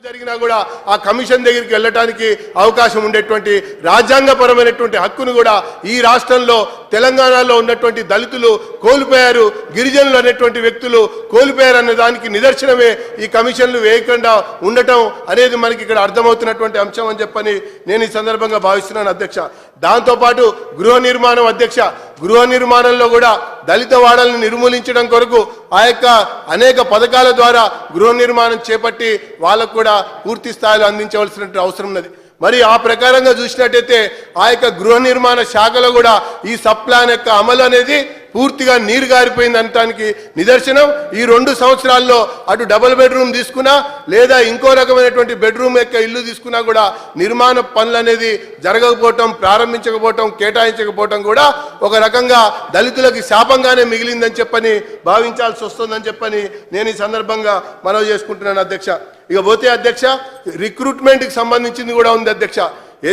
జరిగినా కూడా ఆ కమిషన్ దగ్గరికి వెళ్ళడానికి అవకాశం ఉండేటువంటి రాజ్యాంగపరమైనటువంటి హక్కును కూడా ఈ రాష్ట్రంలో తెలంగాణలో ఉన్నటువంటి దళితులు కోల్పోయారు, గిరిజనులు అనేటువంటి వ్యక్తులు కోల్పోయారు అనే దానికి నిదర్శనమే ఈ కమిషన్లు వేయకుండా ఉండటం అనేది మనకి ఇక్కడ అర్థమవుతున్నటువంటి అంశం అని చెప్పని నేను ఈ సందర్భంగా భావిస్తున్నాను అధ్యక్ష. దాంతోపాటు గృహ నిర్మాణం అధ్యక్ష, గృహ నిర్మాణంలో కూడా దళిత వాడలను నిర్మూలించడం కొరకు ఆ యొక్క అనేక పథకాల ద్వారా గృహ నిర్మాణం చేపట్టి వాళ్ళకు కూడా పూర్తి స్థాయిలో అందించవలసినటువంటి అవసరం ఉన్నది. మరి ఆ ప్రకారంగా చూసినట్టయితే ఆ యొక్క గృహ నిర్మాణ శాఖలో కూడా ఈ సప్లాన్ యొక్క అమలు అనేది పూర్తిగా నీరు గారిపోయింది అనటానికి నిదర్శనం. ఈ 2 సంవత్సరాల్లో అటు డబుల్ బెడ్రూమ్ తీసుకున్నా లేదా ఇంకో రకమైనటువంటి బెడ్రూమ్ యొక్క ఇల్లు తీసుకున్నా కూడా నిర్మాణ పనులు అనేది జరగకపోవటం, ప్రారంభించకపోవటం, కేటాయించకపోవటం కూడా ఒక రకంగా దళితులకి శాపంగానే మిగిలిందని చెప్పని భావించాల్సి వస్తుందని చెప్పని నేను ఈ సందర్భంగా మనవి చేసుకుంటున్నాను అధ్యక్ష. ఇక పోతే అధ్యక్ష, రిక్రూట్మెంట్కి సంబంధించింది కూడా ఉంది అధ్యక్ష.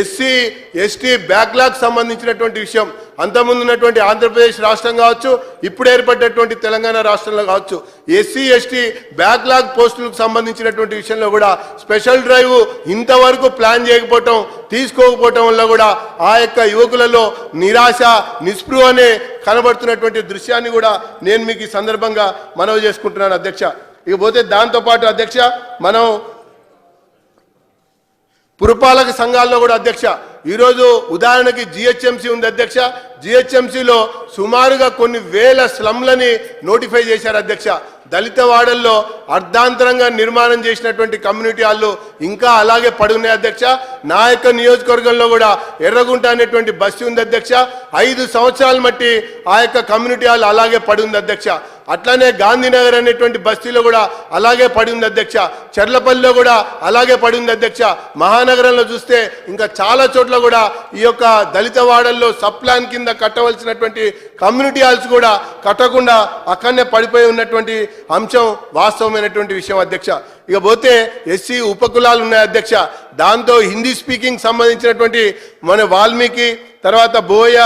ఎస్సీ ఎస్టీ బ్యాక్లాగ్ సంబంధించినటువంటి విషయం అంతకుముందు ఉన్నటువంటి ఆంధ్రప్రదేశ్ రాష్ట్రం కావచ్చు, ఇప్పుడు ఏర్పడినటువంటి తెలంగాణ రాష్ట్రంలో కావచ్చు, ఎస్సీ ఎస్టీ బ్యాక్లాగ్ పోస్టులకు సంబంధించినటువంటి విషయంలో కూడా స్పెషల్ డ్రైవ్ ఇంతవరకు ప్లాన్ చేయకపోవటం, తీసుకోకపోవటం వల్ల కూడా ఆ యొక్క యువకులలో నిరాశ నిస్పృహనే కనబడుతున్నటువంటి దృశ్యాన్ని కూడా నేను మీకు ఈ సందర్భంగా మనవి చేసుకుంటున్నాను అధ్యక్ష. ఇకపోతే దాంతోపాటు అధ్యక్ష, మనం పురపాలక సంఘాల్లో కూడా అధ్యక్ష ఈరోజు ఉదాహరణకి జిహెచ్ఎంసీ ఉంది అధ్యక్ష. జిహెచ్ఎంసీలో సుమారుగా కొన్ని వేల స్లమ్లని నోటిఫై చేశారు అధ్యక్ష. దళిత వాడల్లో అర్ధాంతరంగా నిర్మాణం చేసినటువంటి కమ్యూనిటీ హాళ్ళు ఇంకా అలాగే పడి ఉన్నాయి అధ్యక్ష. నా యొక్క నియోజకవర్గంలో కూడా ఎర్రగుంట అనేటువంటి బస్సు ఉంది అధ్యక్ష. 5 సంవత్సరాలు మట్టి ఆ యొక్క కమ్యూనిటీ హాల్ అలాగే పడి ఉంది అధ్యక్ష. అట్లానే గాంధీనగర్ అనేటువంటి బస్తీలో కూడా అలాగే పడి ఉంది అధ్యక్ష. చెర్లపల్లిలో కూడా అలాగే పడి ఉంది అధ్యక్ష. మహానగరంలో చూస్తే ఇంకా చాలా చోట్ల కూడా ఈ యొక్క దళిత వాడల్లో సప్లాన్ కింద కట్టవలసినటువంటి కమ్యూనిటీ హాల్స్ కూడా కట్టకుండా అక్కడనే పడిపోయి ఉన్నటువంటి అంశం వాస్తవమైనటువంటి విషయం అధ్యక్ష. ఇక పోతే ఎస్సీ ఉపకులాలు ఉన్నాయి అధ్యక్ష. దాంతో హిందీ స్పీకింగ్ సంబంధించినటువంటి మన వాల్మీకి, తర్వాత బోయ,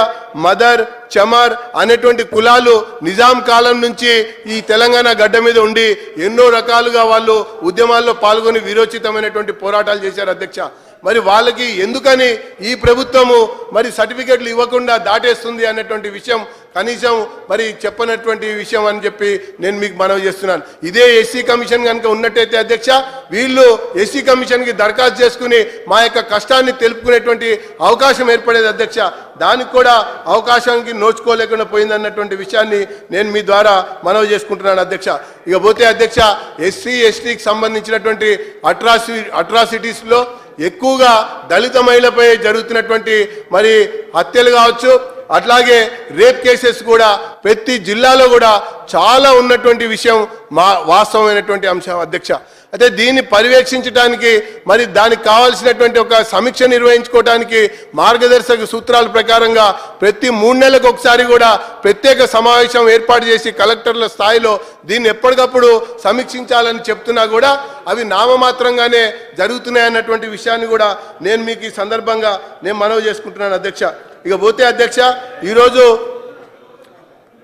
మదర్, చమర్ అనేటువంటి కులాలు నిజాం కాలం నుంచి ఈ తెలంగాణ గడ్డ మీద ఉండి ఎన్నో రకాలుగా వాళ్ళు ఉద్యమాల్లో పాల్గొని వీరోచితమైనటువంటి పోరాటాలు చేశారు అధ్యక్ష. మరి వాళ్ళకి ఎందుకని ఈ ప్రభుత్వము మరి సర్టిఫికెట్లు ఇవ్వకుండా దాటేస్తుంది అన్నటువంటి విషయం కనీసం మరి చెప్పనటువంటి విషయం అని చెప్పి నేను మీకు మనవి చేస్తున్నాను. ఇదే ఎస్సీ కమిషన్ కనుక ఉన్నట్టయితే అధ్యక్ష, వీళ్ళు ఎస్సీ కమిషన్కి దరఖాస్తు చేసుకుని మా యొక్క కష్టాన్ని తెలుపుకునేటువంటి అవకాశం ఏర్పడేది అధ్యక్ష. దానికి కూడా అవకాశానికి నోచుకోలేకుండా పోయిందన్నటువంటి విషయాన్ని నేను మీ ద్వారా మనవి చేసుకుంటున్నాను అధ్యక్ష. ఇక పోతే అధ్యక్ష, ఎస్సీ ఎస్టీకి సంబంధించినటువంటి అట్రాసిటీస్లో ఎక్కువగా దళిత మహిళపై జరుగుతున్నటువంటి మరి హత్యలు కావచ్చు, అట్లాగే రేప్ కేసెస్ కూడా ప్రతి జిల్లాలో కూడా చాలా ఉన్నటువంటి విషయం వాస్తవమైనటువంటి అంశం అధ్యక్ష. అయితే దీన్ని పర్యవేక్షించడానికి మరి దానికి కావాల్సినటువంటి ఒక సమీక్ష నిర్వహించుకోవడానికి మార్గదర్శక సూత్రాల ప్రకారంగా ప్రతి 3 నెలలకు ఒకసారి కూడా ప్రత్యేక సమావేశం ఏర్పాటు చేసి కలెక్టర్ల స్థాయిలో దీన్ని ఎప్పటికప్పుడు సమీక్షించాలని చెప్తున్నా కూడా అవి నామమాత్రంగానే జరుగుతున్నాయి అన్నటువంటి విషయాన్ని కూడా నేను మీకు ఈ సందర్భంగా నేను మనవి చేసుకుంటున్నాను అధ్యక్ష. ఇక పోతే అధ్యక్ష, ఈరోజు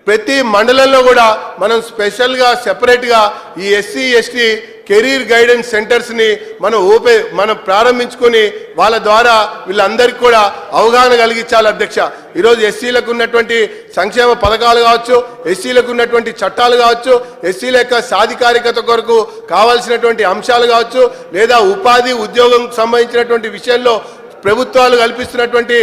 ప్రతి మండలంలో కూడా మనం స్పెషల్గా సెపరేట్గా ఈ ఎస్సీ ఎస్టీ కెరీర్ గైడెన్స్ సెంటర్స్ని మనం ప్రారంభించుకొని వాళ్ళ ద్వారా వీళ్ళందరికీ కూడా అవగాహన కలిగించాలి అధ్యక్ష. ఈరోజు ఎస్సీలకు ఉన్నటువంటి సంక్షేమ పథకాలు కావచ్చు, ఎస్సీలకు ఉన్నటువంటి చట్టాలు కావచ్చు, ఎస్సీల యొక్క సాధికారికత కొరకు కావాల్సినటువంటి అంశాలు కావచ్చు, లేదా ఉపాధి ఉద్యోగం సంబంధించినటువంటి విషయంలో ప్రభుత్వాలు కల్పిస్తున్నటువంటి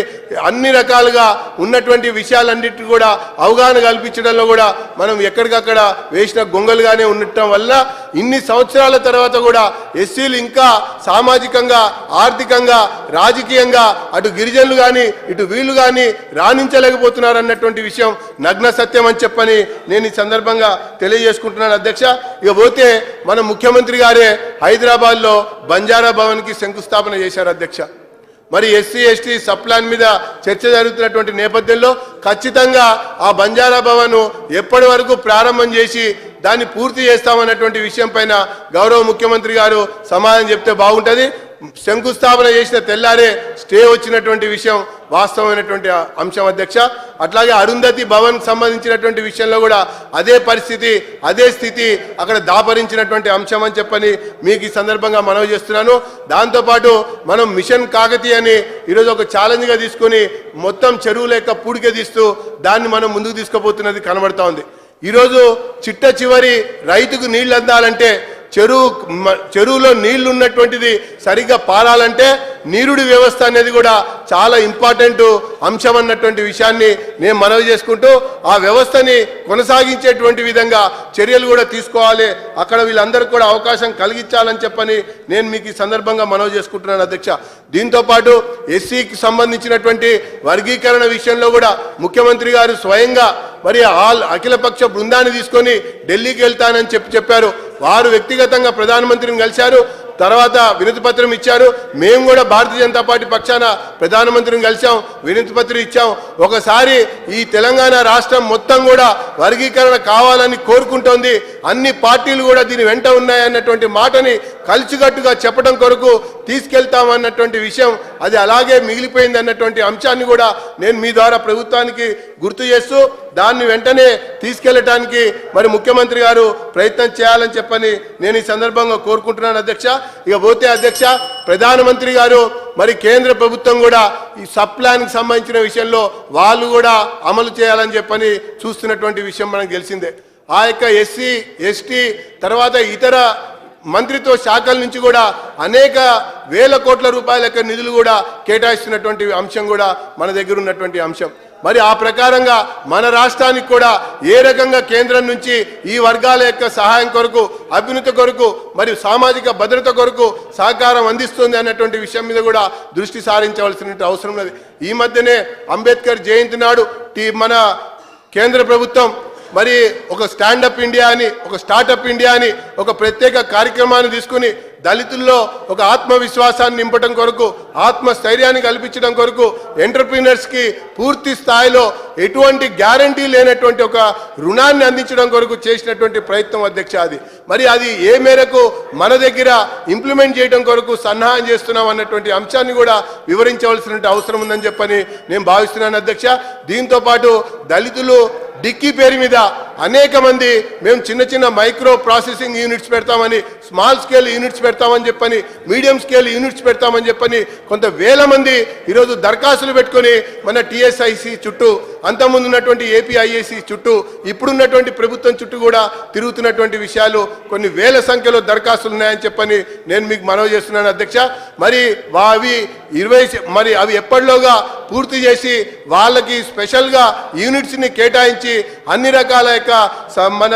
అన్ని రకాలుగా ఉన్నటువంటి విషయాలన్నిటి కూడా అవగాహన కల్పించడంలో కూడా మనం ఎక్కడికక్కడ వేసిన గొంగలుగానే ఉండటం వల్ల ఇన్ని సంవత్సరాల తర్వాత కూడా ఎస్సీలు ఇంకా సామాజికంగా, ఆర్థికంగా, రాజకీయంగా అటు గిరిజనులు కానీ ఇటు వీళ్ళు కానీ రాణించలేకపోతున్నారు అన్నటువంటి విషయం నగ్న సత్యం అని చెప్పని నేను ఈ సందర్భంగా తెలియజేసుకుంటున్నాను అధ్యక్ష. ఇక పోతే మన ముఖ్యమంత్రి గారే హైదరాబాద్లో బంజారా భవన్కి శంకుస్థాపన చేశారు అధ్యక్ష. మరి ఎస్సీ ఎస్టీ సప్లాన్ మీద చర్చ జరుగుతున్నటువంటి నేపథ్యంలో ఖచ్చితంగా ఆ బంజారా భవన్ ఎప్పటి వరకు ప్రారంభం చేసి దాన్ని పూర్తి చేస్తామన్నటువంటి విషయం పైన గౌరవ ముఖ్యమంత్రి గారు సమాధానం చెప్తే బాగుంటుంది. శంకుస్థాపన చేసిన తెల్లారే స్టే వచ్చినటువంటి విషయం వాస్తవమైనటువంటి అంశం అధ్యక్ష. అట్లాగే అరుంధతి భవన్ సంబంధించినటువంటి విషయంలో కూడా అదే పరిస్థితి, అదే స్థితి అక్కడ దాపరించినటువంటి అంశం అని చెప్పని మీకు ఈ సందర్భంగా మనవి చేస్తున్నాను. దాంతోపాటు మనం మిషన్ కాకతీయ అని ఈరోజు ఒక ఛాలెంజ్గా తీసుకొని మొత్తం చెరువుల యొక్క పూడిక తీస్తూ దాన్ని మనం ముందుకు తీసుకుపోతున్నది కనబడతా ఉంది. ఈరోజు చిట్ట చివరి రైతుకు నీళ్లు అందాలంటే చెరువులో నీళ్లు ఉన్నటువంటిది సరిగ్గా పారాలంటే నీరుడి వ్యవస్థ అనేది కూడా చాలా ఇంపార్టెంట్ అంశం అన్నటువంటి విషయాన్ని నేను మనవి చేసుకుంటూ ఆ వ్యవస్థని కొనసాగించేటువంటి విధంగా చర్యలు కూడా తీసుకోవాలి, అక్కడ వీళ్ళందరికీ కూడా అవకాశం కలిగించాలని చెప్పని నేను మీకు ఈ సందర్భంగా మనవి చేసుకుంటున్నాను అధ్యక్ష. దీంతోపాటు ఎస్సీకి సంబంధించినటువంటి వర్గీకరణ విషయంలో కూడా ముఖ్యమంత్రి గారు స్వయంగా మరి అఖిలపక్ష బృందాన్ని తీసుకొని ఢిల్లీకి వెళ్తానని చెప్పారు. వారు వ్యక్తిగతంగా ప్రధానమంత్రిని కలిశారు, తర్వాత వినతి పత్రం ఇచ్చారు. మేము కూడా భారతీయ జనతా పార్టీ పక్షాన ప్రధానమంత్రిని కలిసాం, వినతి పత్రం ఇచ్చాం. ఒకసారి ఈ తెలంగాణ రాష్ట్రం మొత్తం కూడా వర్గీకరణ కావాలని కోరుకుంటోంది, అన్ని పార్టీలు కూడా దీని వెంట ఉన్నాయన్నటువంటి మాటని కలిసికట్టుగా చెప్పడం కొరకు తీసుకెళ్తామన్నటువంటి విషయం అది అలాగే మిగిలిపోయింది అన్నటువంటి అంశాన్ని కూడా నేను మీ ద్వారా ప్రభుత్వానికి గుర్తు చేస్తూ దాన్ని వెంటనే తీసుకెళ్లడానికి మరి ముఖ్యమంత్రి గారు ప్రయత్నం చేయాలని చెప్పని నేను ఈ సందర్భంగా కోరుకుంటున్నాను అధ్యక్ష. ఇక పోతే అధ్యక్ష, ప్రధానమంత్రి గారు మరి కేంద్ర ప్రభుత్వం కూడా ఈ సబ్ ప్లాన్కి సంబంధించిన విషయంలో వాళ్ళు కూడా అమలు చేయాలని చెప్పని చూస్తున్నటువంటి విషయం మనకు తెలిసిందే. ఆ యొక్క ఎస్సీ ఎస్టీ తర్వాత ఇతర మంత్రిత్వ శాఖల నుంచి కూడా అనేక వేల కోట్ల రూపాయల యొక్క నిధులు కూడా కేటాయిస్తున్నటువంటి అంశం కూడా మన దగ్గర ఉన్నటువంటి అంశం. మరి ఆ ప్రకారంగా మన రాష్ట్రానికి కూడా ఏ రకంగా కేంద్రం నుంచి ఈ వర్గాల యొక్క సహాయం కొరకు, అభ్యున్నతి కొరకు మరియు సామాజిక భద్రత కొరకు సహకారం అందిస్తుంది అన్నటువంటి విషయం మీద కూడా దృష్టి సారించవలసిన అవసరం ఉన్నది. ఈ మధ్యనే అంబేద్కర్ జయంతి నాడు మన కేంద్ర ప్రభుత్వం మరి ఒక స్టాండప్ ఇండియా అని, ఒక స్టార్టప్ ఇండియా అని ఒక ప్రత్యేక కార్యక్రమాన్ని తీసుకుని దళితుల్లో ఒక ఆత్మవిశ్వాసాన్ని నింపడం కొరకు, ఆత్మస్థైర్యాన్ని కల్పించడం కొరకు, ఎంటర్ప్రీనర్స్కి పూర్తి స్థాయిలో ఎటువంటి గ్యారంటీ లేనటువంటి ఒక రుణాన్ని అందించడం కొరకు చేసినటువంటి ప్రయత్నం అధ్యక్ష. మరి అది ఏ మేరకు మన దగ్గర ఇంప్లిమెంట్ చేయడం కొరకు సన్నాహం చేస్తున్నాం అన్నటువంటి అంశాన్ని కూడా వివరించవలసిన అవసరం ఉందని చెప్పని నేను భావిస్తున్నాను అధ్యక్ష. దీంతోపాటు దళితులు డిక్కీ పేరు మీద అనేక మంది మేము చిన్న చిన్న మైక్రో ప్రాసెసింగ్ యూనిట్స్ పెడతామని, స్మాల్ స్కేల్ యూనిట్స్ పెడతామని చెప్పని, మీడియం స్కేల్ యూనిట్స్ పెడతామని చెప్పని కొంత వేల మంది ఈరోజు దరఖాస్తులు పెట్టుకొని మన టీఎస్ఐసి చుట్టూ, అంతకుముందు ఉన్నటువంటి ఏపీఐఏసి చుట్టూ, ఇప్పుడున్నటువంటి ప్రభుత్వం చుట్టూ కూడా తిరుగుతున్నటువంటి విషయాలు కొన్ని వేల సంఖ్యలో దరఖాస్తులు ఉన్నాయని చెప్పని నేను మీకు మనవి చేస్తున్నాను అధ్యక్ష. మరి అవి ఎప్పటిలోగా పూర్తి చేసి వాళ్ళకి స్పెషల్గా యూనిట్స్ని కేటాయించి అన్ని రకాల యొక్క మన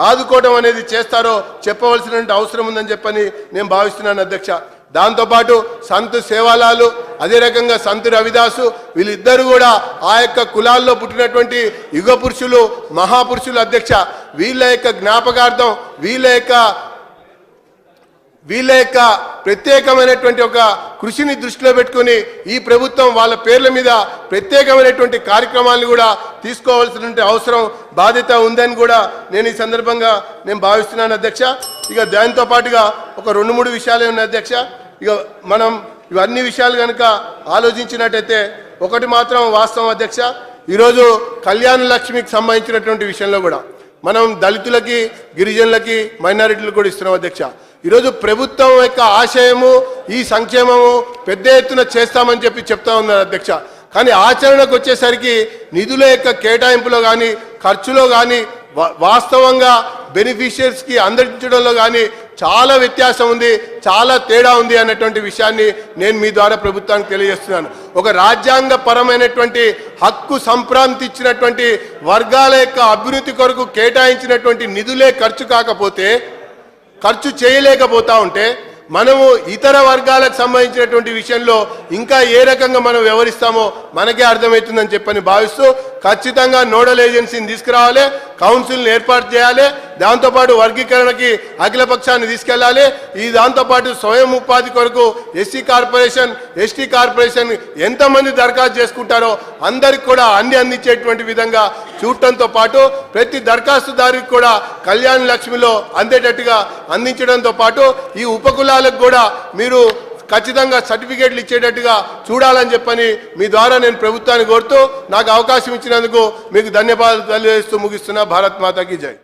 ఆదుకోవడం అనేది చేస్తారో చెప్పవలసిన అవసరం ఉందని చెప్పని నేను భావిస్తున్నాను అధ్యక్ష. దాంతోపాటు సంత్ సేవాలాలు, అదే రకంగా సంత్ రవిదాసు, వీళ్ళిద్దరూ కూడా ఆ యొక్క కులాల్లో పుట్టినటువంటి యుగ పురుషులు, మహాపురుషులు అధ్యక్ష. వీళ్ళ యొక్క జ్ఞాపకార్థం, వీళ్ళ యొక్క ప్రత్యేకమైనటువంటి ఒక కృషిని దృష్టిలో పెట్టుకుని ఈ ప్రభుత్వం వాళ్ళ పేర్ల మీద ప్రత్యేకమైనటువంటి కార్యక్రమాలను కూడా తీసుకోవాల్సినటువంటి అవసరం, బాధ్యత ఉందని కూడా నేను ఈ సందర్భంగా నేను భావిస్తున్నాను అధ్యక్ష. ఇక దాంతో పాటుగా ఒక 2-3 విషయాలే ఉన్నాయి అధ్యక్ష. ఇక మనం ఇవన్నీ విషయాలు కనుక ఆలోచించినట్టయితే ఒకటి మాత్రం వాస్తవం అధ్యక్ష, ఈరోజు కళ్యాణ లక్ష్మికి సంబంధించినటువంటి విషయంలో కూడా మనం దళితులకి, గిరిజనులకి, మైనారిటీలకు కూడా ఇస్తున్నాం అధ్యక్ష. ఈరోజు ప్రభుత్వం యొక్క ఆశయము ఈ సంక్షేమము పెద్ద ఎత్తున చేస్తామని చెప్తా ఉన్నారు అధ్యక్ష. కానీ ఆచరణకు వచ్చేసరికి నిధుల యొక్క కేటాయింపులో కానీ, ఖర్చులో కానీ, వాస్తవంగా బెనిఫిషియర్స్కి అందించడంలో కానీ చాలా వ్యత్యాసం ఉంది, చాలా తేడా ఉంది అన్నటువంటి విషయాన్ని నేను మీ ద్వారా ప్రభుత్వానికి తెలియజేస్తున్నాను. ఒక రాజ్యాంగ పరమైనటువంటి హక్కు సంప్రాంతించినటువంటి వర్గాల యొక్క అభివృద్ధి కొరకు కేటాయించినటువంటి నిధులే ఖర్చు చేయలేకపోతా ఉంటే మనము ఇతర వర్గాలకు సంబంధించినటువంటి విషయంలో ఇంకా ఏ రకంగా మనం వ్యవహరిస్తామో మనకే అర్థమవుతుందని చెప్పని భావిస్తూ ఖచ్చితంగా నోడల్ ఏజెన్సీని తీసుకురావాలి, కౌన్సిల్ని ఏర్పాటు చేయాలి, దాంతోపాటు వర్గీకరణకి అఖిలపక్షాన్ని తీసుకెళ్లాలి. దాంతోపాటు స్వయం ఉపాధి కొరకు ఎస్సీ కార్పొరేషన్, ఎస్టీ కార్పొరేషన్ ఎంతమంది దరఖాస్తు చేసుకుంటారో అందరికి కూడా అందించేటువంటి విధంగా చూడటంతో పాటు ప్రతి దరఖాస్తుదారికి కూడా కళ్యాణ లక్ష్మిలో అందేటట్టుగా అందించడంతో పాటు ఈ ఉపకులాలకు కూడా మీరు ఖచ్చితంగా సర్టిఫికేట్లు ఇచ్చేటట్టుగా చూడాలని చెప్పని మీ ద్వారా నేను ప్రభుత్వాన్ని కోరుతూ నాకు అవకాశం ఇచ్చినందుకు మీకు ధన్యవాదాలు తెలియజేస్తూ ముగిస్తున్నా. భారత్ మాతాకి జై.